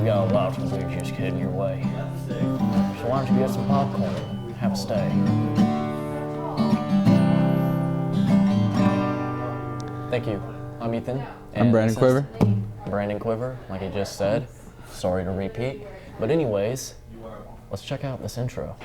got a lot of big juice heading your way. So why don't you get some popcorn and have a stay? Thank you. I'm Ethan. I'm Brandon Quiver. Brandon Quiver, like I just said. Sorry to repeat. But anyways, let's check out this intro.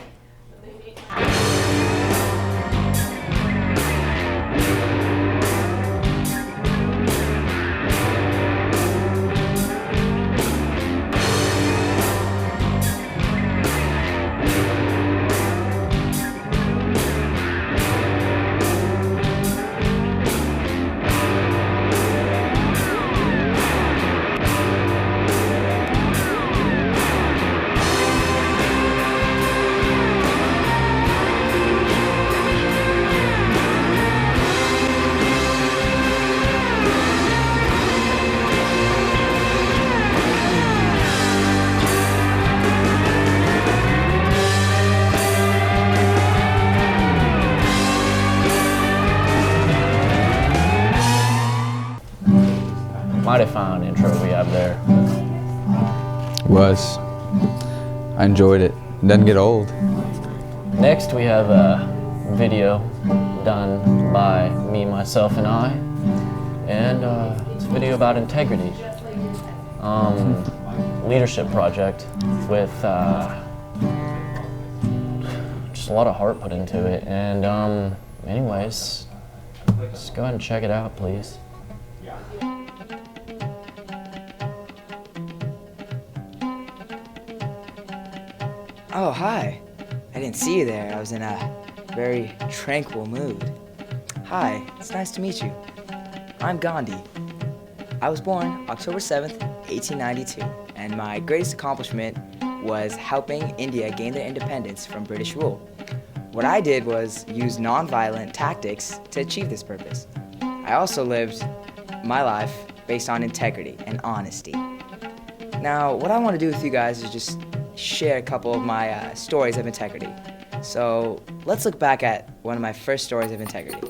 Mighty fine intro we have there. Was. I enjoyed it. Doesn't get old. Next we have a video done by me, myself, and I. And it's a video about integrity. Leadership project with just a lot of heart put into it. And anyways, just go ahead and check it out, please. Oh, hi. I didn't see you there. I was in a very tranquil mood. Hi, it's nice to meet you. I'm Gandhi. I was born October 7th, 1892, and my greatest accomplishment was helping India gain their independence from British rule. What I did was use nonviolent tactics to achieve this purpose. I also lived my life based on integrity and honesty. Now, what I want to do with you guys is just share a couple of my stories of integrity. So let's look back at one of my first stories of integrity.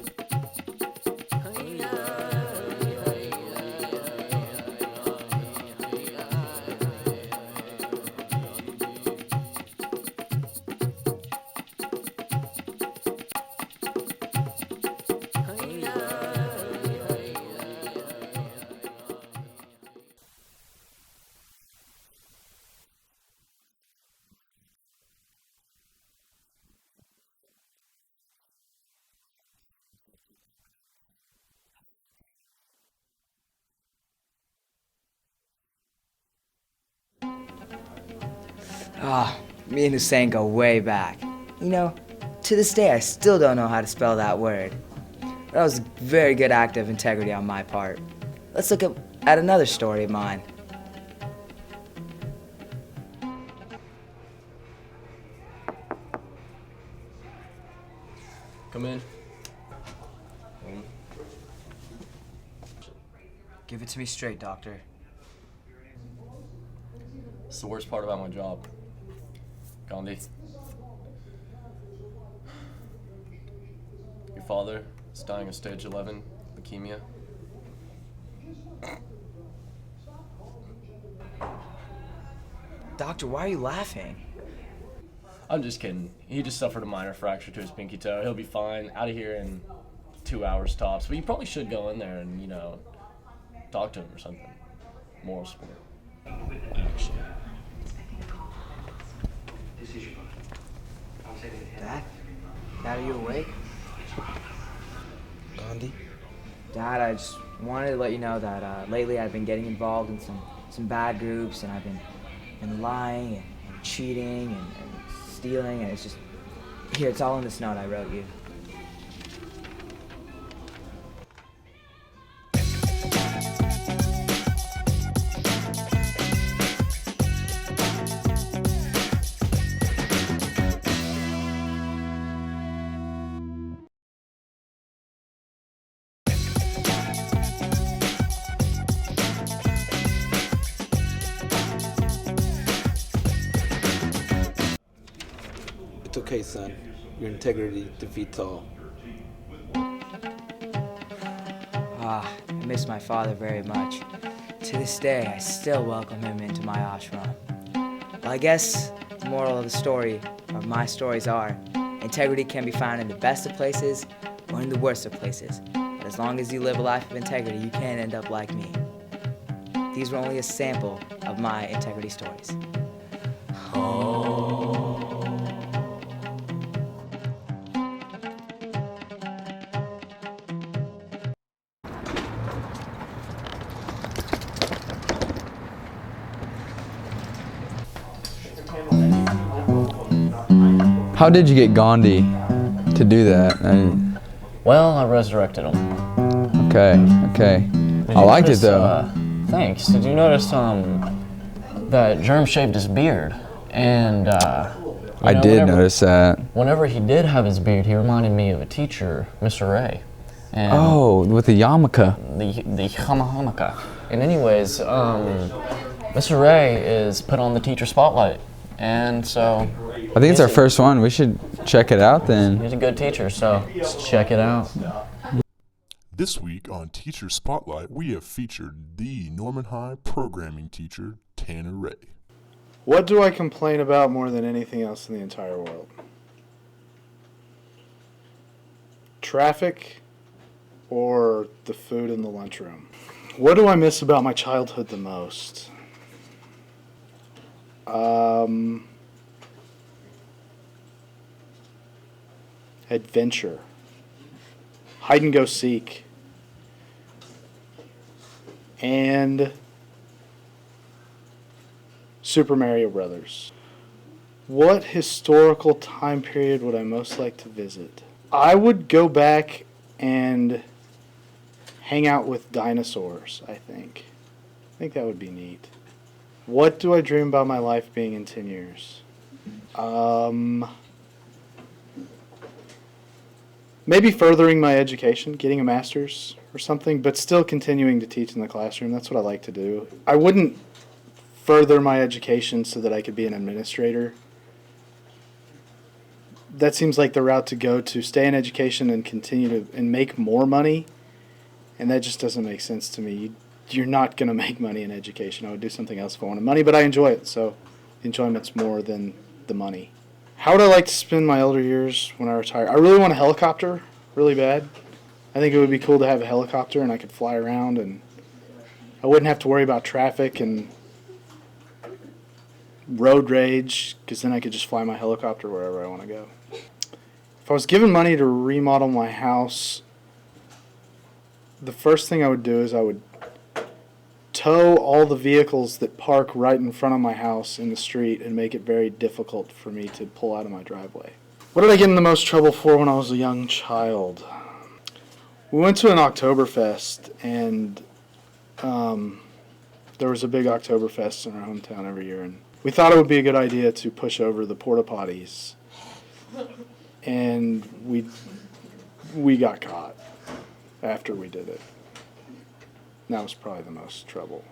Me and Hussein go way back. You know, to this day I still don't know how to spell that word. But that was a very good act of integrity on my part. Let's look at another story of mine. Come in. Give it to me straight, doctor. It's the worst part about my job. Gandhi. Your father is dying of stage 11 leukemia. Doctor, why are you laughing? I'm just kidding. He just suffered a minor fracture to his pinky toe. He'll be fine. Out of here in 2 hours tops. But you probably should go in there and, talk to him or something. Moral support. Actually. Dad? Dad, are you awake? Gandhi? Dad, I just wanted to let you know that lately I've been getting involved in some bad groups, and I've been lying and cheating and stealing, and it's just, here, it's all in this note I wrote you. It's okay, son. Your integrity defeats all. I miss my father very much. To this day, I still welcome him into my ashram. Well, I guess the moral of the story, of my stories are, integrity can be found in the best of places or in the worst of places. But as long as you live a life of integrity, you can't end up like me. These were only a sample of my integrity stories. How did you get Gandhi to do that? Well, I resurrected him. Okay. Did I you liked notice, it though. Thanks. Did you notice that Germ shaved his beard? And I did notice that. Whenever he did have his beard, he reminded me of a teacher, Mr. Ray. And Oh, with the yarmulke. the hamaka. And anyways, Mr. Ray is put on the teacher spotlight, and so I think it's our first one. We should check it out then. he's a good teacher. So let's check it out. This week on Teacher Spotlight, we have featured the Norman High programming teacher, Tanner Ray. What do I complain about more than anything else in the entire world? Traffic or the food in the lunchroom? What do I miss about my childhood the most? Adventure. Hide and go seek. And Super Mario Brothers. What historical time period would I most like to visit? I would go back and hang out with dinosaurs, I think. I think that would be neat. What do I dream about my life being in 10 years? Maybe furthering my education, getting a master's or something, but still continuing to teach in the classroom. That's what I like to do. I wouldn't further my education so that I could be an administrator. That seems like the route to go, to stay in education and continue to and make more money, and that just doesn't make sense to me. You're not going to make money in education. I would do something else if I wanted money, but I enjoy it, so the enjoyment's more than the money. How would I like to spend my elder years when I retire? I really want a helicopter, really bad. I think it would be cool to have a helicopter and I could fly around and I wouldn't have to worry about traffic and road rage, because then I could just fly my helicopter wherever I want to go. If I was given money to remodel my house, the first thing I would do is I would tow all the vehicles that park right in front of my house in the street and make it very difficult for me to pull out of my driveway. What did I get in the most trouble for when I was a young child? We went to an Oktoberfest, and there was a big Oktoberfest in our hometown every year, and we thought it would be a good idea to push over the porta potties, and we got caught after we did it. That was probably the most trouble.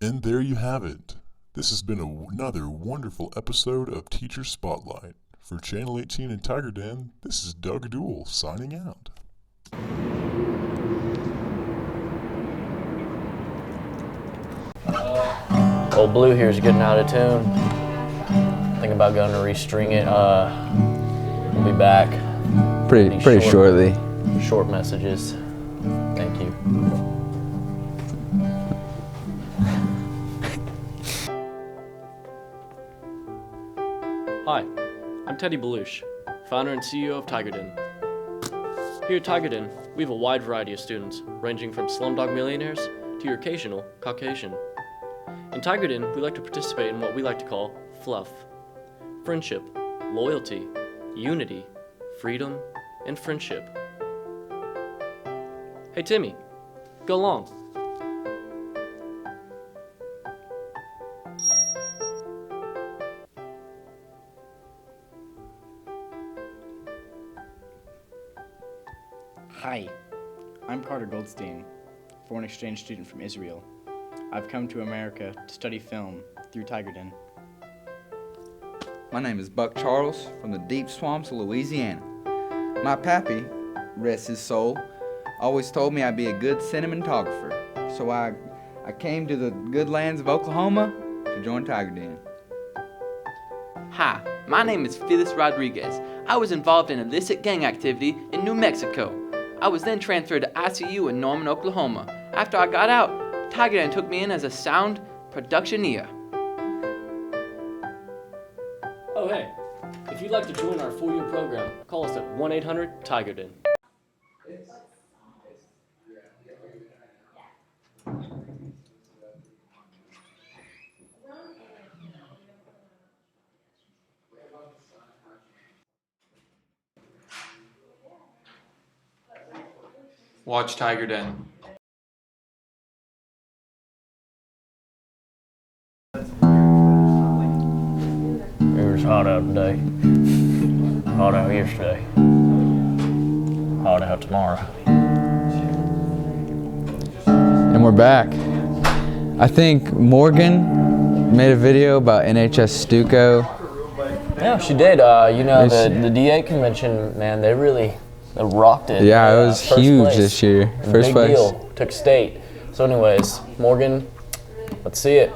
And there you have it. This has been another wonderful episode of Teacher Spotlight. For Channel 18 and Tiger Den, this is Doug Duell signing out. Old Blue here's getting out of tune. Thinking about going to restring it. We'll be back. Pretty shortly. Short messages. Thank you. Hi, I'm Teddy Belush, founder and CEO of Tiger Den. Here at Tiger Den, we have a wide variety of students, ranging from slumdog millionaires to your occasional Caucasian. In Tiger Den, we like to participate in what we like to call fluff. Friendship, loyalty, unity, freedom, and friendship. Hey Timmy, go long. Hi, I'm Carter Goldstein, foreign exchange student from Israel. I've come to America to study film through Tiger Den. My name is Buck Charles from the deep swamps of Louisiana. My pappy, rest his soul, always told me I'd be a good cinematographer, so I I came to the good lands of Oklahoma to join Tiger Den. Hi, my name is Phyllis Rodriguez. I was involved in illicit gang activity in New Mexico. I was then transferred to ICU in Norman, Oklahoma. After I got out, Tiger Den took me in as a sound productioneer. Oh, hey, if you'd like to join our 4-year program, call us at 1-800-TIGER-DEN. Watch Tiger Den. It was hot out today. Hot out yesterday. Hot out tomorrow. And we're back. I think Morgan made a video about NHS Stuco. Yeah, she did. The DA convention, man, they rocked it. Yeah, it was First huge place. this year. First Big place. deal. Took state. So anyways, Morgan, let's see it.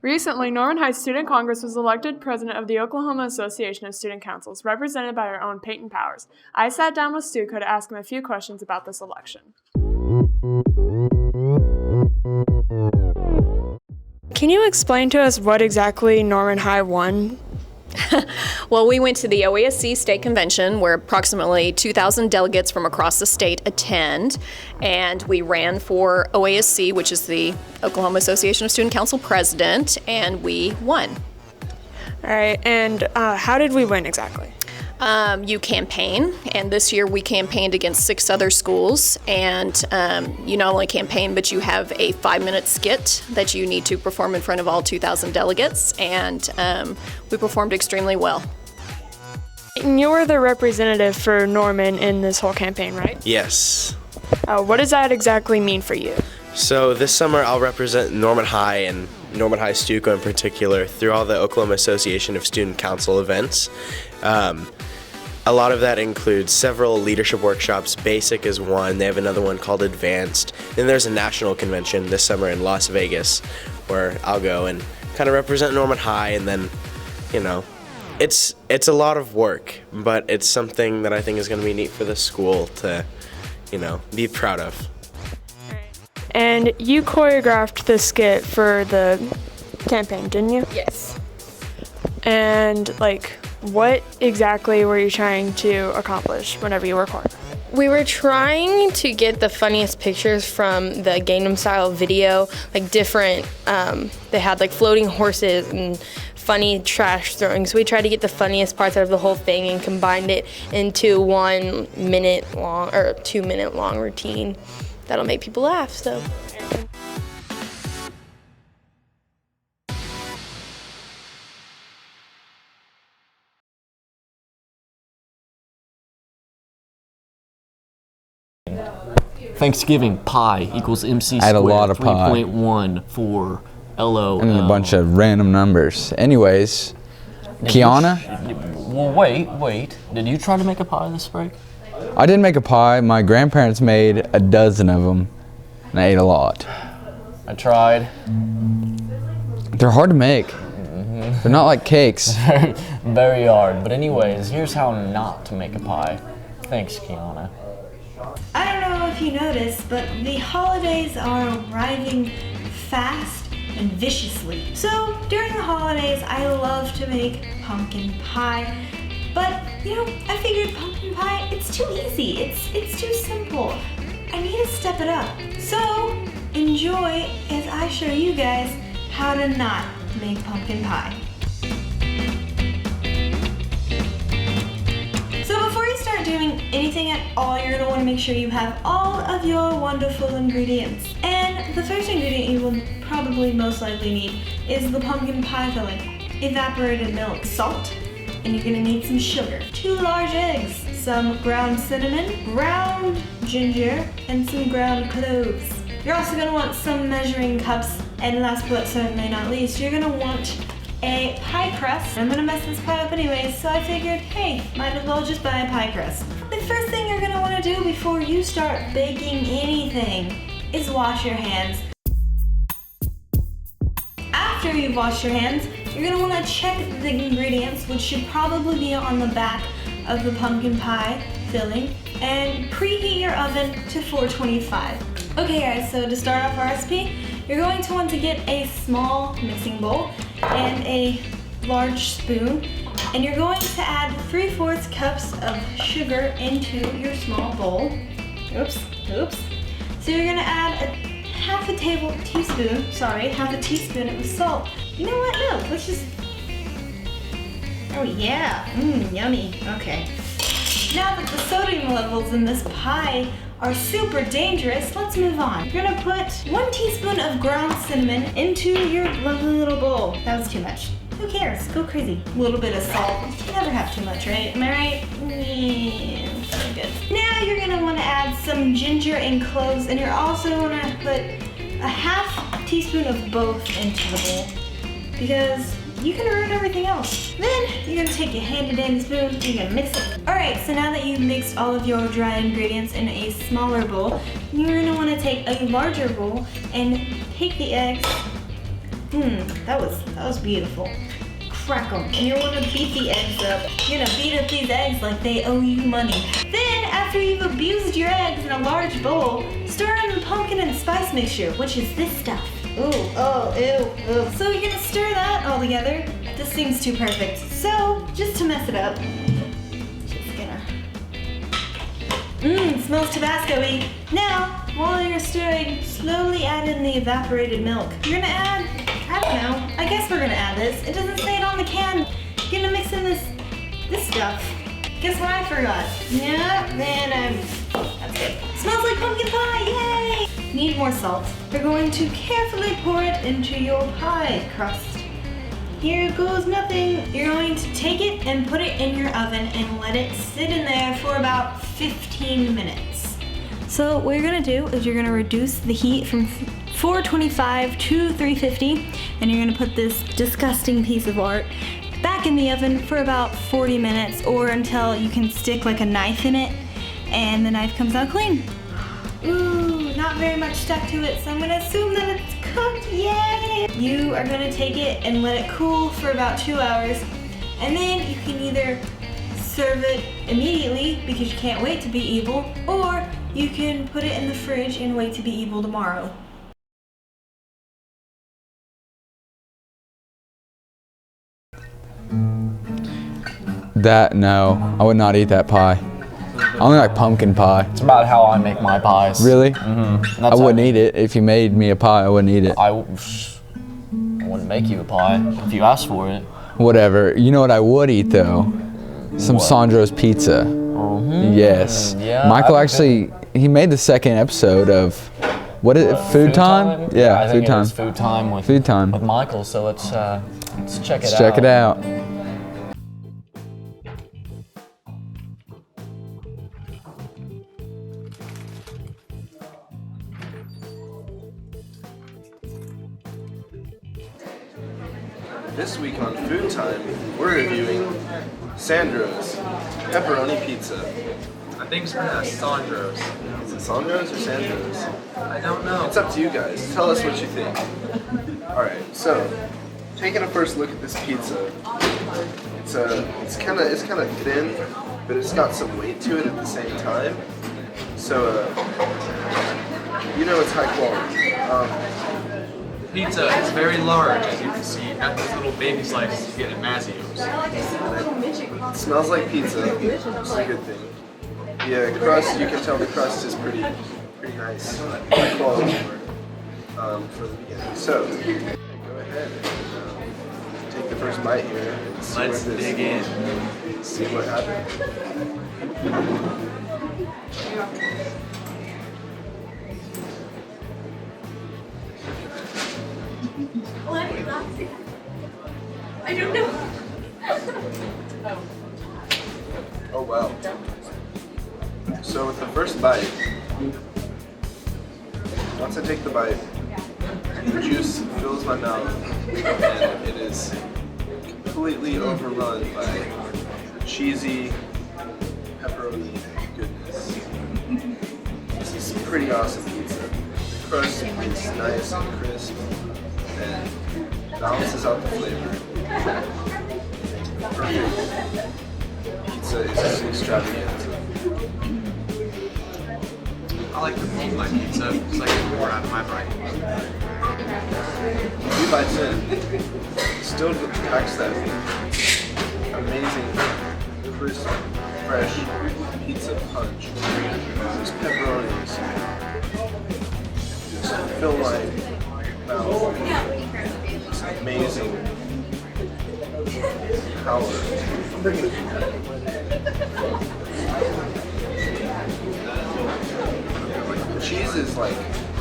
Recently, Norman High Student Congress was elected president of the Oklahoma Association of Student Councils, represented by our own Peyton Powers. I sat down with Stuco to ask him a few questions about this election. Can you explain to us what exactly Norman High won? Well, we went to the OASC State Convention where approximately 2,000 delegates from across the state attend, and we ran for OASC, which is the Oklahoma Association of Student Council president, and we won. All right, and how did we win exactly? You campaign, and this year we campaigned against 6 other schools, and you not only campaign, but you have a 5-minute skit that you need to perform in front of all 2,000 delegates, and we performed extremely well. And you were the representative for Norman in this whole campaign, right? Yes. What does that exactly mean for you? So this summer I'll represent Norman High and Norman High Stuco in particular through all the Oklahoma Association of Student Council events. A lot of that includes several leadership workshops. Basic is one. They have another one called Advanced. Then there's a national convention this summer in Las Vegas where I'll go and kind of represent Norman High, and then, it's a lot of work, but it's something that I think is going to be neat for the school to, be proud of. And you choreographed the skit for the campaign, didn't you? Yes. And what exactly were you trying to accomplish whenever you were choreographed? We were trying to get the funniest pictures from the Gangnam Style video, different, they had floating horses and funny trash throwing. So we tried to get the funniest parts out of the whole thing and combined it into 1 minute long or 2 minute long routine that'll make people laugh. So. Thanksgiving pie equals MC I had a squared, lot of pie. 3.1 for LO. And a bunch of random numbers. Anyways, Kiana? Well, wait. Did you try to make a pie this break? I didn't make a pie. My grandparents made a dozen of them, and I ate a lot. I tried. They're hard to make. They're not like cakes. Very hard. But anyways, here's how not to make a pie. Thanks, Kiana. I don't know if you noticed, but the holidays are arriving fast and viciously. So during the holidays, I love to make pumpkin pie. But, I figured pumpkin pie, it's too easy. It's too simple. I need to step it up. So enjoy as I show you guys how to not make pumpkin pie. So before you start doing anything at all, you're gonna wanna make sure you have all of your wonderful ingredients. And the first ingredient you will probably most likely need is the pumpkin pie filling. Evaporated milk, salt, and you're gonna need some sugar. 2 large eggs, some ground cinnamon, ground ginger, and some ground cloves. You're also gonna want some measuring cups, and last but certainly not least, you're gonna want a pie crust. I'm gonna mess this pie up anyways, so I figured, hey, might as well just buy a pie crust. The first thing you're gonna wanna do before you start baking anything is wash your hands. after you've washed your hands, you're gonna wanna check the ingredients, which should probably be on the back of the pumpkin pie filling, and preheat your oven to 425. Okay guys, so to start off our recipe, you're going to want to get a small mixing bowl and a large spoon, and you're going to add 3/4 cups of sugar into your small bowl. Oops. So you're gonna add half a teaspoon of salt. You know what, no, let's just, oh yeah, yummy, okay. Now that the sodium levels in this pie are super dangerous, let's move on. You're gonna put 1 teaspoon of ground cinnamon into your lovely little bowl. That was too much. Who cares? Go crazy. A little bit of salt. You can never have too much, right? Am I right? Yeah, very good. Now you're gonna wanna add some ginger and cloves, and you're also gonna put a half teaspoon of both into the bowl, because you can ruin everything else. Then you're gonna take your handy dandy spoon, you're gonna mix it. Alright, so now that you've mixed all of your dry ingredients in a smaller bowl, you're gonna wanna take a larger bowl and take the eggs. That was beautiful. Crack them. And you're gonna beat the eggs up. You're gonna beat up these eggs like they owe you money. Then, after you've abused your eggs in a large bowl, stir in the pumpkin and spice mixture, which is this stuff. Ooh, oh, ew. So you're gonna stir that all together. This seems too perfect. So, just to mess it up, just gonna, smells Tabasco-y. Now, while you're stirring, slowly add in the evaporated milk. You're gonna add, I don't know, I guess we're gonna add this. It doesn't say it on the can. You're gonna mix in this stuff. Guess what I forgot? Yeah, man, that's good. Smells like pumpkin pie, yay! Need more salt. You're going to carefully pour it into your pie crust. Here goes nothing. You're going to take it and put it in your oven and let it sit in there for about 15 minutes. So what you're gonna do is you're gonna reduce the heat from 425 to 350, and you're gonna put this disgusting piece of art back in the oven for about 40 minutes, or until you can stick like a knife in it and the knife comes out clean. Ooh, not very much stuck to it, so I'm gonna assume that it's cooked, yay! You are gonna take it and let it cool for about 2 hours, and then you can either serve it immediately because you can't wait to be evil, or you can put it in the fridge and wait to be evil tomorrow. No, I would not eat that pie. I only like pumpkin pie. It's about how I make my pies. Really? Mm-hmm. I wouldn't eat it. If you made me a pie, I wouldn't eat it. I wouldn't make you a pie if you asked for it. Whatever. You know what I would eat though? Some Sandro's pizza. Yes. Yeah, Michael actually, he made the second episode of, what is it, Food Time? Yeah, I think it was Food Time with Michael, so let's check it out. Check it out. This week on Food Time, we're reviewing Sandro's pepperoni pizza. I think it's pronounced Sandro's. Is it Sandro's or Sandro's? I don't know. It's up to you guys. Tell us what you think. Alright, so taking a first look at this pizza, it's kind of thin, but it's got some weight to it at the same time. So you know it's high quality. The pizza is very large, as you can see. Got those little baby slices you get at Mazzio's. It smells like pizza, which is a good thing. The crust, you can tell the crust is pretty nice, high quality for the beginning. So, go ahead and take the first bite here and see Let's dig in. See what happens. I don't know. Oh wow. So with the first bite, once I take the bite, the juice fills my mouth and it is completely overrun by cheesy pepperoni goodness. This is pretty awesome pizza. The crust is nice and crisp, and the balances out the flavor. Pizza is just extravagant. I like to eat my pizza because I get more out of my bite. 3 bites in, still packs that amazing, crisp, fresh pizza punch. Those pepperonis just fill my mouth with this amazing power. The cheese is like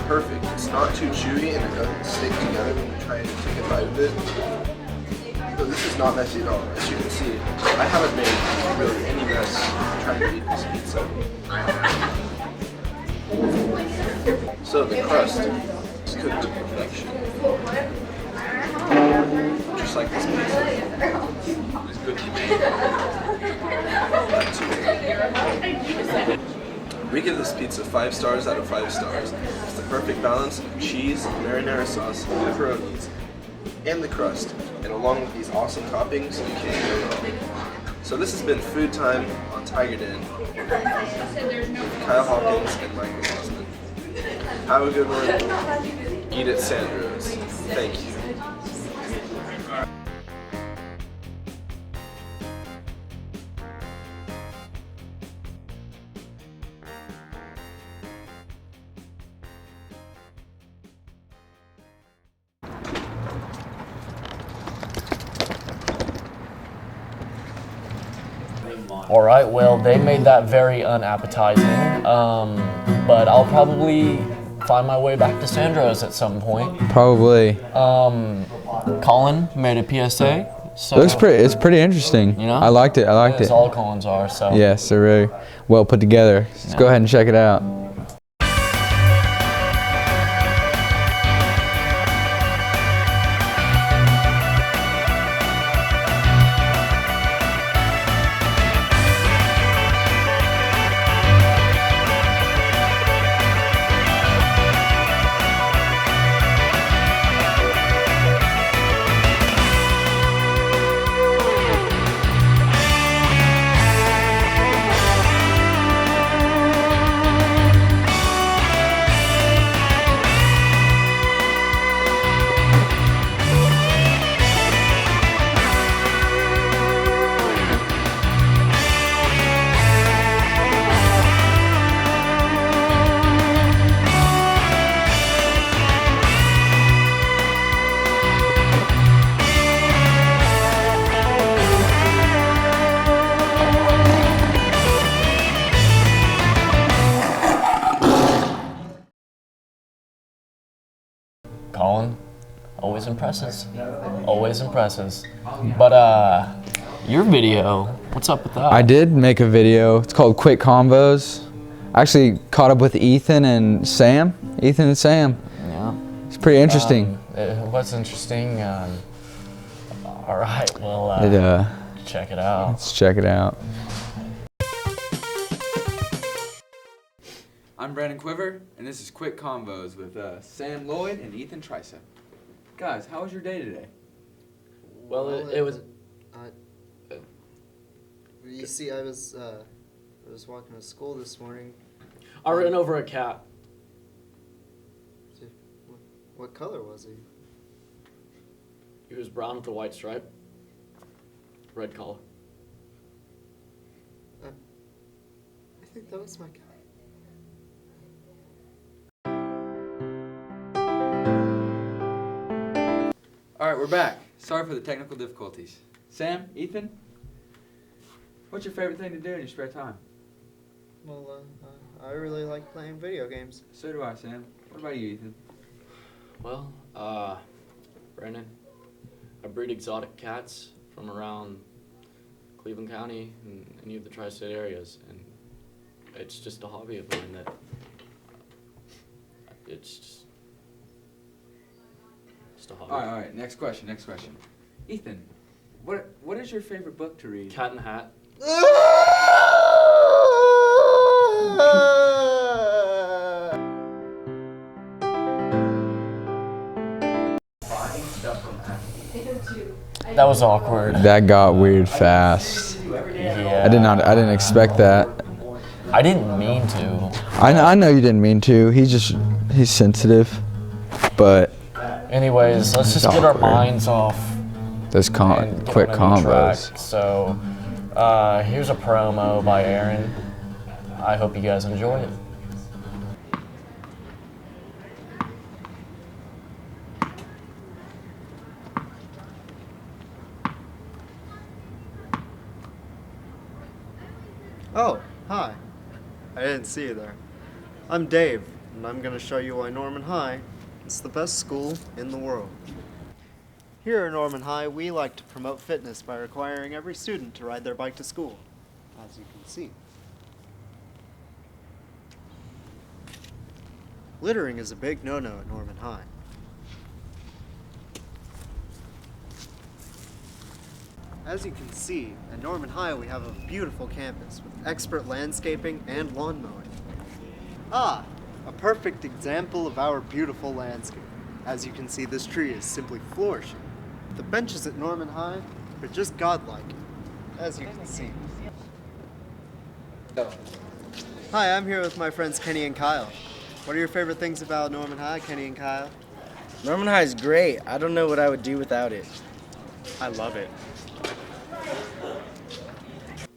perfect. It's not too chewy and it doesn't stick together when you try and take a bite of it. But this is not messy at all. As you can see, I haven't made really any mess trying to eat this pizza. So the crust is cooked to perfection. Just like this pizza. It's cookie made. We give this pizza 5 stars out of 5 stars. It's the perfect balance of cheese, marinara sauce, pepperonis, and the crust. And along with these awesome toppings, you can't go wrong. So this has been Food Time on Tiger Den with Kyle Hawkins and Michael Osmond. Have a good one. Eat at Sandro's. Thank you. All right, well, they made that very unappetizing, but I'll probably find my way back to Sandro's at some point. Probably. Colin made a PSA. So, It's pretty interesting. You know? I liked it. As all Collins are. So. Yes, they're very well put together. Let's go ahead and check it out. Colin, always impresses. Always impresses. But your video, what's up with that? I did make a video. It's called Quick Combos. I actually caught up with Ethan and Sam. Yeah. It's pretty interesting. It was interesting. All right, well, check it out. Let's check it out. I'm Brandon Quiver, and this is Quick Combos with Sam Lloyd and Ethan Tricep. Guys, how was your day today? Well, it was... You see, I was walking to school this morning. I ran over a cat. What color was he? He was brown with a white stripe. Red collar. I think that was my cat. Alright, we're back. Sorry for the technical difficulties. Sam, Ethan, what's your favorite thing to do in your spare time? Well, I really like playing video games. So do I, Sam. What about you, Ethan? Well, Brandon, I breed exotic cats from around Cleveland County and any of the tri-state areas, and it's just a hobby of mine that it's just a hobby. All right. Next question. Ethan, what is your favorite book to read? Cat in the Hat. Buying stuff from That was awkward. That got weird fast. Yeah. I didn't expect that. I didn't mean to. I know you didn't mean to. He's sensitive, but. Anyways, let's just get our minds off those quick combos. Track. So, here's a promo by Aaron. I hope you guys enjoy it. Oh, hi. I didn't see you there. I'm Dave, and I'm going to show you why Norman High is the best school in the world. Here at Norman High, we like to promote fitness by requiring every student to ride their bike to school, as you can see. Littering is a big no-no at Norman High. As you can see, at Norman High we have a beautiful campus with expert landscaping and lawn mowing. Ah, a perfect example of our beautiful landscape. As you can see, this tree is simply flourishing. The benches at Norman High are just godlike, as you can see. Hi, I'm here with my friends Kenny and Kyle. What are your favorite things about Norman High, Kenny and Kyle? Norman High is great. I don't know what I would do without it. I love it.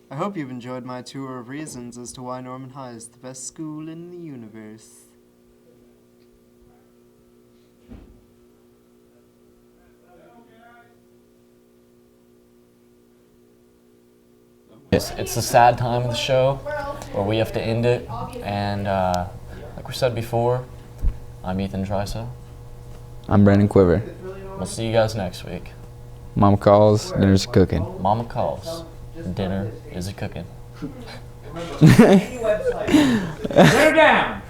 I hope you've enjoyed my tour of reasons as to why Norman High is the best school in the universe. It's the sad time of the show where we have to end it, and like we said before, I'm Ethan Triso. I'm Brandon Quiver. We'll see you guys next week. Mama calls, dinner's cooking. Mama calls, dinner is a cooking. Sit down!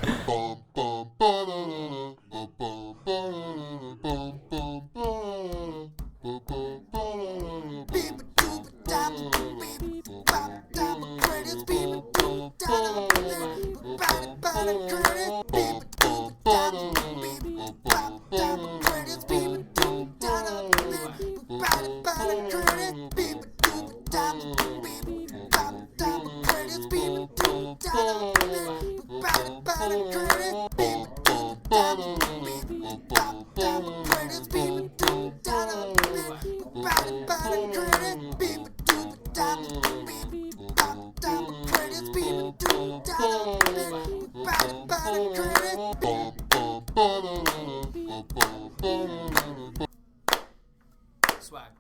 Swag.